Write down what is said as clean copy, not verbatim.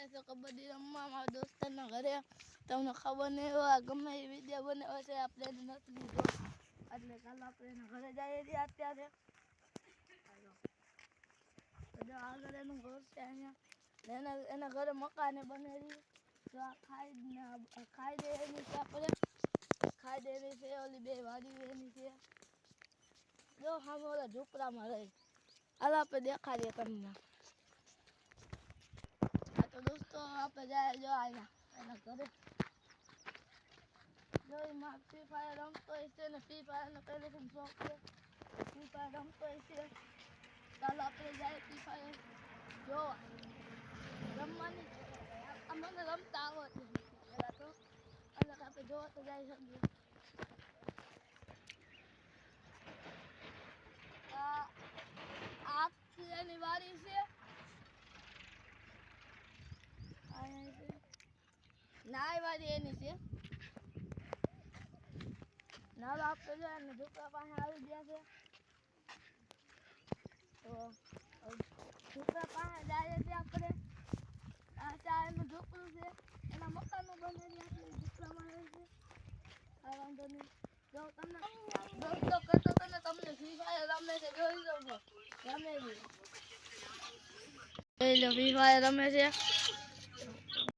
આવ્યા છો કબડ્ડી રમવા મારા દોસ્તારના ઘરે. તમને ખબર નહીં હોય ગમે એ વિડીયો બનાવે છે આપણે એને નથી લીધો એટલે ચાલો આપણે એના ઘરે જઈએ છીએ અત્યારે. જો આગળ એનું ઘર છે અહીંયા એના ઘરે મકાને બનેલી તો આ ખાઈ દે એની છે આપણે ખાઈ દે એની છે ઓલી બે વાડી એની છે જો સામે ઓલા ઝૂંપડામાં રહી હાલો આપણે દેખાડીએ તમને. હા તો દોસ્તો આપણે જાય જો અહીંયા એના ઘરે જો એમાં ફ્રી ફાયર રમતો હોય છે ને ફ્રી ફાયરનો પહેલેથી શોખ છે ફ્રી ફાયર રમતો હોય છે. ચાલો આપણે જાય ફ્રી ફાયર જોવા રમવાની અમને રમતા આવડે પેલા તો એટલે આપણે જોવા તો જાય શકીએ. આ એની વાડી છે નાય વાડી એની છે નાલો આપણે જો એને ઝૂંપડા પાસે આવી ગયા છે તો ઝૂંપડા પાસે જાય છે આપણે. આ ચા એનું ઝૂંપડું છે એના મકાનો બનેલી આપણે ઝૂંપડામાં રહે છે. આ વાંધો નહીં જો તમને દોસ્તો કહેતો હતો ને તમને ફ્રી ફાયર રમે છે જોઈ લો રમે છે જોઈ લો ફ્રી ફાયર રમે છે.